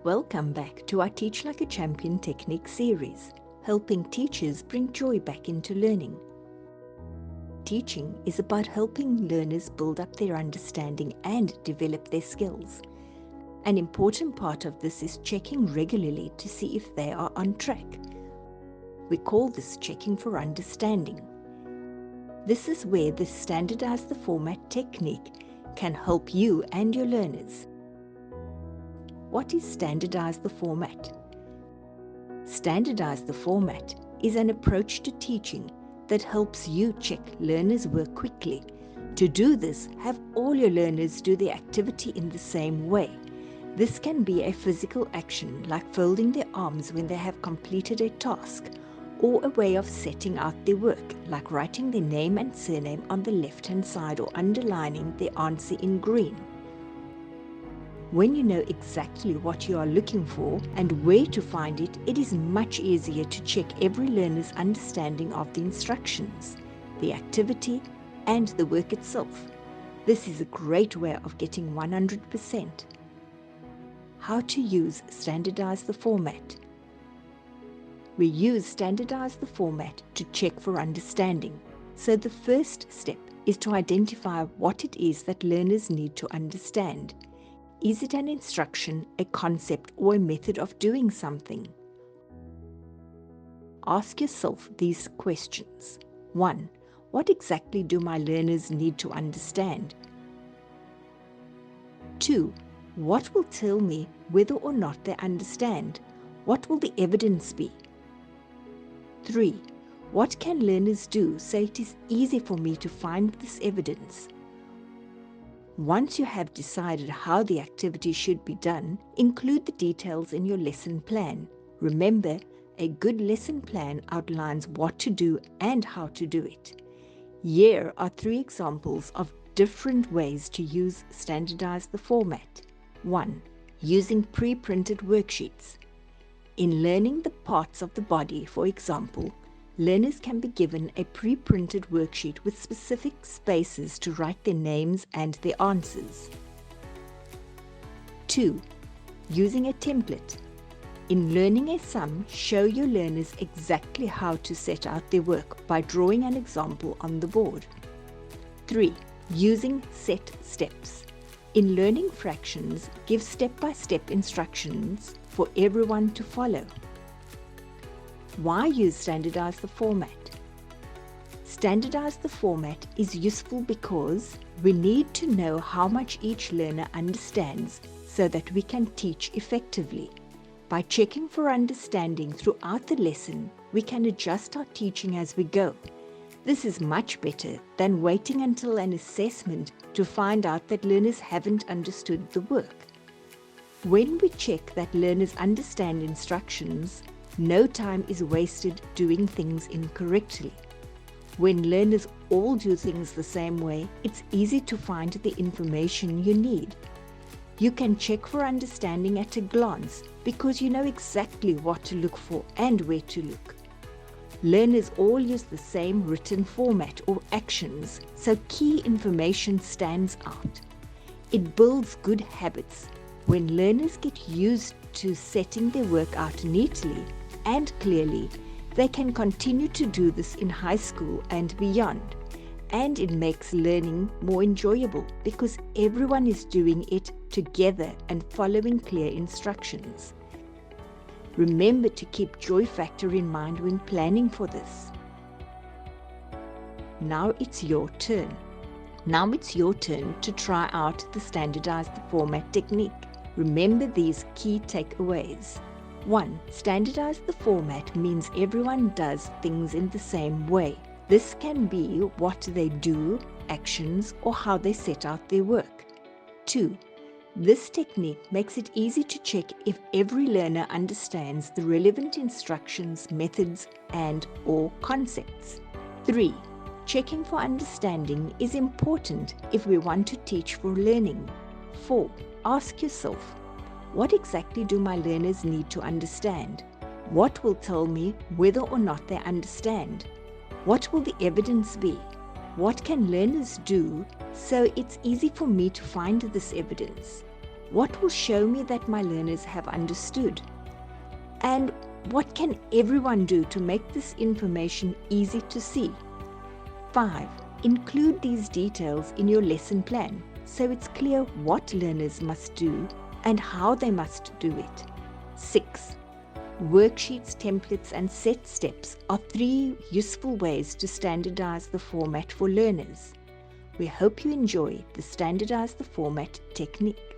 Welcome back to our Teach Like a Champion technique series, helping teachers bring joy back into learning. Teaching is about helping learners build up their understanding and develop their skills. An important part of this is checking regularly to see if they are on track. We call this checking for understanding. This is where the Standardise the Format technique can help you and your learners. What is Standardise the Format? Standardise the Format is an approach to teaching that helps you check learners' work quickly. To do this, have all your learners do the activity in the same way. This can be a physical action like folding their arms when they have completed a task, or a way of setting out their work like writing their name and surname on the left-hand side or underlining their answer in green. When you know exactly what you are looking for and where to find it, it is much easier to check every learner's understanding of the instructions, the activity, and the work itself. This is a great way of getting 100%. How to use Standardise the Format. We use Standardise the Format to check for understanding. So the first step is to identify what it is that learners need to understand. Is it an instruction, a concept, or a method of doing something? Ask yourself these questions. 1. What exactly do my learners need to understand? 2. What will tell me whether or not they understand? What will the evidence be? 3. What can learners do so it is easy for me to find this evidence? Once you have decided how the activity should be done, include the details in your lesson plan. Remember, a good lesson plan outlines what to do and how to do it. Here are 3 examples of different ways to use Standardise the Format. 1. Using pre-printed worksheets. In learning the parts of the body, for example, learners can be given a pre-printed worksheet with specific spaces to write their names and their answers. 2. Using a template. In learning a sum, show your learners exactly how to set out their work by drawing an example on the board. 3. Using set steps. In learning fractions, give step-by-step instructions for everyone to follow. Why use Standardise the Format? Standardise the Format is useful because we need to know how much each learner understands so that we can teach effectively. By checking for understanding throughout the lesson, we can adjust our teaching as we go. This is much better than waiting until an assessment to find out that learners haven't understood the work. When we check that learners understand instructions, no time is wasted doing things incorrectly. When learners all do things the same way, it's easy to find the information you need. You can check for understanding at a glance because you know exactly what to look for and where to look. Learners all use the same written format or actions, so key information stands out. It builds good habits. When learners get used to setting their work out neatly and clearly, they can continue to do this in high school and beyond. And it makes learning more enjoyable because everyone is doing it together and following clear instructions. Remember to keep joy factor in mind when planning for this. Now it's your turn. Now it's your turn to try out the Standardise the Format technique. Remember these key takeaways. 1. Standardise the Format means everyone does things in the same way. This can be what they do, actions, or how they set out their work. 2. This technique makes it easy to check if every learner understands the relevant instructions, methods, and/or concepts. 3. Checking for understanding is important if we want to teach for learning. 4. Ask yourself, what exactly do my learners need to understand? What will tell me whether or not they understand? What will the evidence be? What can learners do so it's easy for me to find this evidence? What will show me that my learners have understood? And what can everyone do to make this information easy to see? 5. Include these details in your lesson plan so it's clear what learners must do and how they must do it. 6. Worksheets, templates, and set steps are 3 useful ways to standardize the format for learners. We hope you enjoy the Standardize the Format technique.